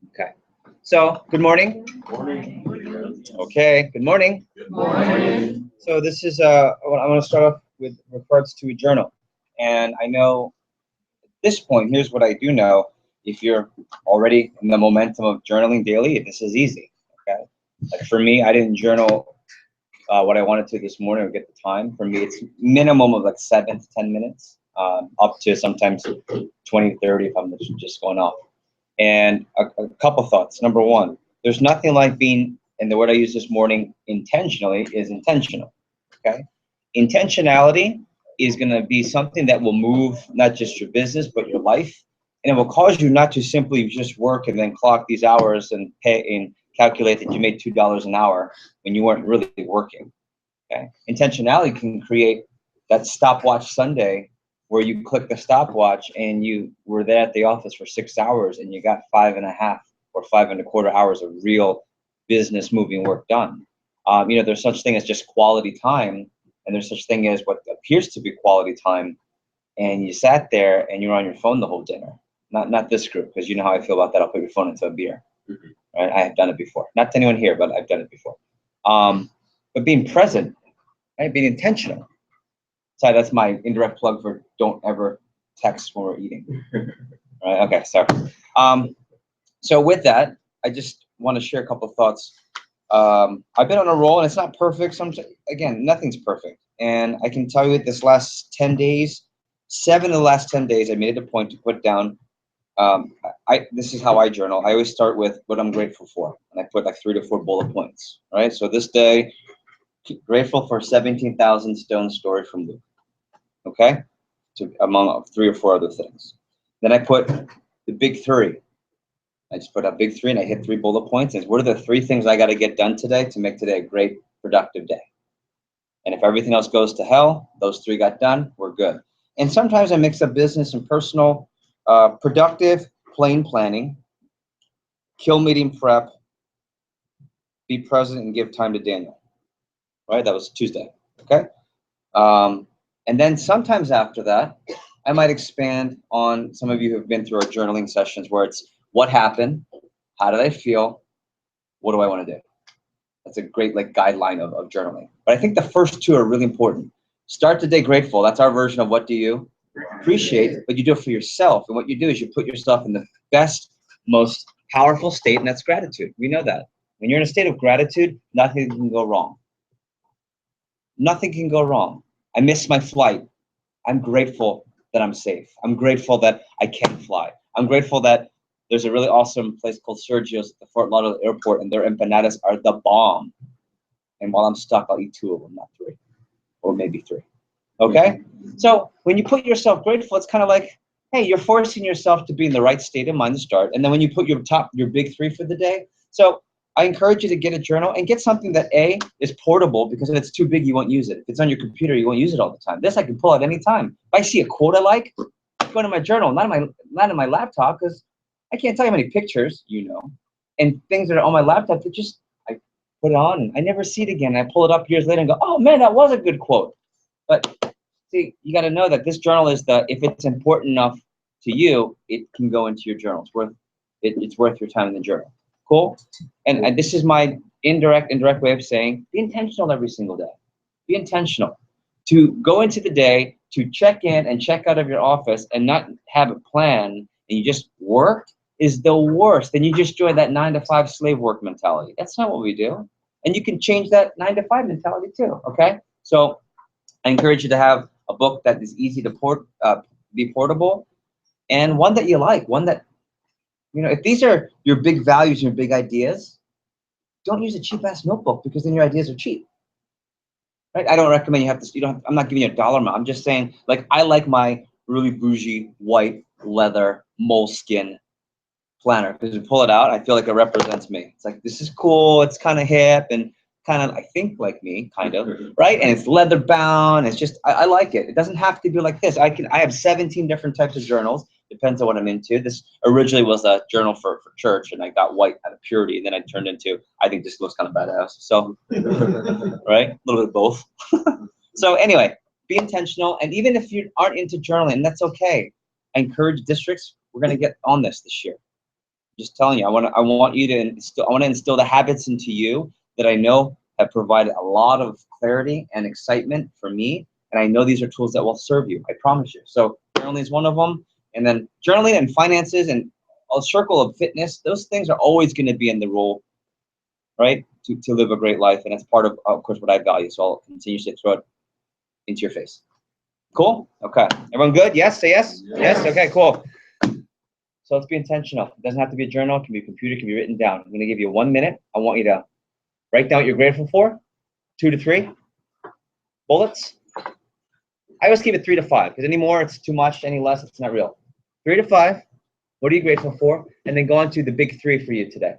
Okay. So, good morning. Okay, good morning. Good morning. So this is I want to start off with regards to a journal. And I know at this point, here's what I do know. If you're already in the momentum of journaling daily, this is easy. Okay. Like for me, I didn't journal what I wanted to this morning or get the time. For me, it's minimum of like 7 to 10 minutes, up to sometimes 20, 30 if I'm just going off. And a couple thoughts. Number one, there's nothing like being, and the word I used this morning, intentionally, is intentional. Okay? Intentionality is going to be something that will move not just your business, but your life. And it will cause you not to simply just work and then clock these hours and pay and calculate that you made $2 an hour when you weren't really working. Okay? Intentionality can create that stopwatch Sunday where you click the stopwatch and you were there at the office for 6 hours and you got 5.5 or 5.25 hours of real business moving work done. There's such thing as just quality time, and there's such thing as what appears to be quality time, and you sat there and you're on your phone the whole dinner. Not this group, because you know how I feel about that. I'll put your phone into a beer. Right? I have done it before. Not to anyone here, but I've done it before. But being present, right? Being intentional. Sorry, that's my indirect plug for don't ever text when we're eating. Right? Okay, sorry. So with that, I just want to share a couple of thoughts. I've been on a roll, and it's not perfect. Again, nothing's perfect. And I can tell you this last 10 days, 7 of the last 10 days, I made it a point to put down, this is how I journal. I always start with what I'm grateful for. And I put like 3 to 4 bullet points, right? So this day, grateful for 17,000 stone storage from Luke. Okay? Among 3 or 4 other things. Then I put the big 3. I just put a big 3 and I hit 3 bullet points. And what are the 3 things I got to get done today to make today a great, productive day? And if everything else goes to hell, those 3 got done, we're good. And sometimes I mix up business and personal, productive, plain planning, kill meeting prep, be present and give time to Daniel. Right? That was Tuesday. Okay? And then sometimes after that, I might expand on, some of you who have been through our journaling sessions where it's what happened, how did I feel, what do I want to do? That's a great guideline of journaling. But I think the first 2 are really important. Start the day grateful. That's our version of what do you appreciate, but you do it for yourself. And what you do is you put yourself in the best, most powerful state, and that's gratitude. We know that. When you're in a state of gratitude, nothing can go wrong. Nothing can go wrong. I missed my flight. I'm grateful that I'm safe. I'm grateful that I can fly. I'm grateful that there's a really awesome place called Sergio's at the Fort Lauderdale airport, and their empanadas are the bomb. And while I'm stuck, I'll eat 2 of them, not 3, or maybe 3. Okay? So when you put yourself grateful, it's kind of like, hey, you're forcing yourself to be in the right state of mind to start. And then when you put your big 3 for the day, so I encourage you to get a journal and get something that A, is portable, because if it's too big, you won't use it. If it's on your computer, you won't use it all the time. This I can pull out any time. If I see a quote I like, I go to my journal, not in my laptop, because I can't tell you how many pictures, and things that are on my laptop that just, I put it on, and I never see it again. I pull it up years later and go, oh man, that was a good quote. But see, you got to know that this journal is if it's important enough to you, it can go into your journal. It's worth your time in the journal. Cool? And this is my indirect way of saying, be intentional every single day. Be intentional. To go into the day, to check in and check out of your office and not have a plan, and you just work, is the worst. Then you just join that 9-to-5 slave work mentality. That's not what we do. And you can change that 9-to-5 mentality too, okay? So I encourage you to have a book that is easy to be portable, and one that you like, one that, if these are your big values, your big ideas, don't use a cheap-ass notebook, because then your ideas are cheap. Right? I don't recommend I'm not giving you a dollar amount. I'm just saying, I like my really bougie white leather moleskin planner, because you pull it out, I feel like it represents me. It's like, this is cool, it's kind of hip, and kind of, I think, like me, kind of, right? And it's leather bound. It's just, I like it. It doesn't have to be like this. I have 17 different types of journals. Depends on what I'm into. This originally was a journal for church, and I got white out of purity, and then I turned into, I think this looks kind of badass. So, right? A little bit of both. So anyway, be intentional. And even if you aren't into journaling, that's okay. I encourage districts, we're gonna get on this year. Just telling you, I want you to instill, I want to instill the habits into you that I know have provided a lot of clarity and excitement for me, and I know these are tools that will serve you. I promise you. So journaling is one of them, and then journaling and finances and a circle of fitness. Those things are always going to be in the role, right? To live a great life, and it's part of course, what I value. So I'll continue to throw it into your face. Cool. Okay. Everyone good? Yes. Say yes. Yes. Okay. Cool. So let's be intentional. It doesn't have to be a journal. It can be a computer. It can be written down. I'm going to give you 1 minute. I want you to write down what you're grateful for. 2 to 3 bullets. I always keep it 3 to 5 because any more, it's too much. Any less, it's not real. 3 to 5. What are you grateful for? And then go on to the big 3 for you today.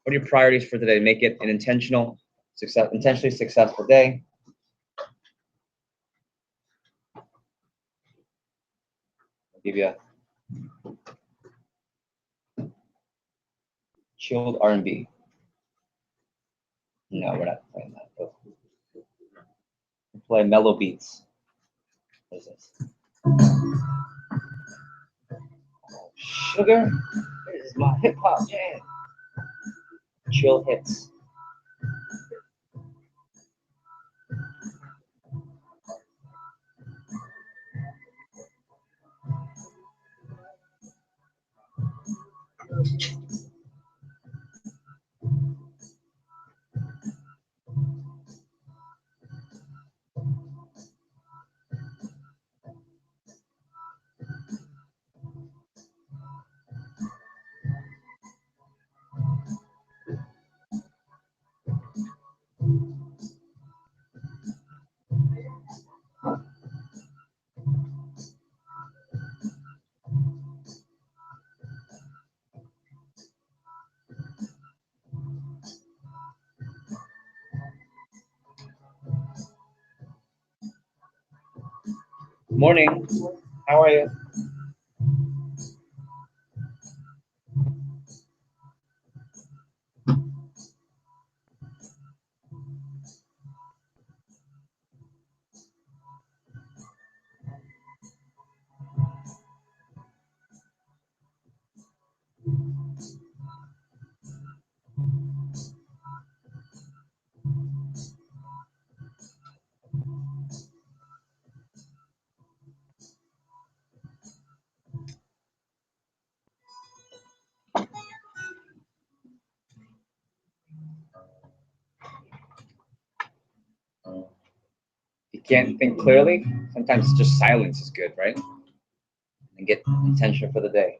What are your priorities for today? Make it an intentionally successful day. I'll give you a chilled R&B. No, we're not playing that. We'll play mellow beats. What is this? Oh, sugar. This is my hip hop jam. Chill hits. Morning. How are you? You can't think clearly, sometimes just silence is good, right? And get intention for the day.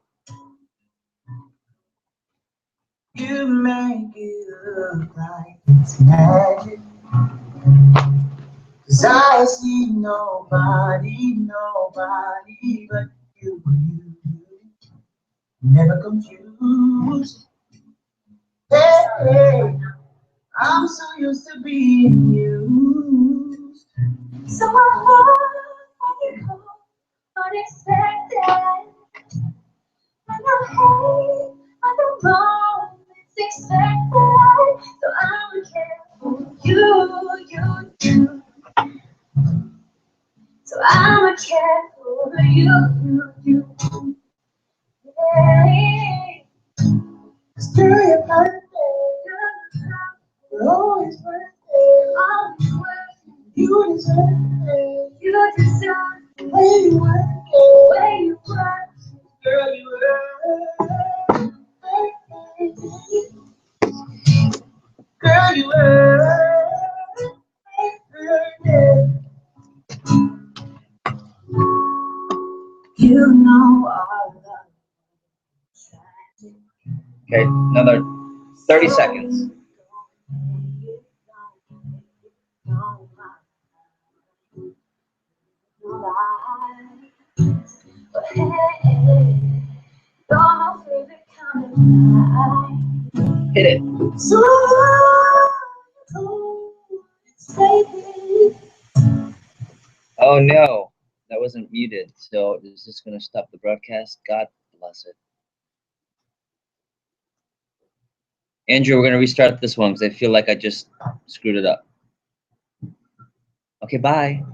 You make it look like it's magic, 'cause I see nobody but you. Never confused. Hey, I'm so used to being used. So I love when you come unexpected, and I hate when the moment's expected. So I'm careful, you. So I'm careful, you. Hey, 'cause girl, you're perfect. You're always worth it. You deserve it. You deserve the way you work it. Girl, you work. Girl, you work. You know all the. Okay, another 30 seconds. Hit it. Oh no, that wasn't muted, so is this going to stop the broadcast? God bless it. Andrew, we're going to restart this one because I feel like I just screwed it up. Okay, bye.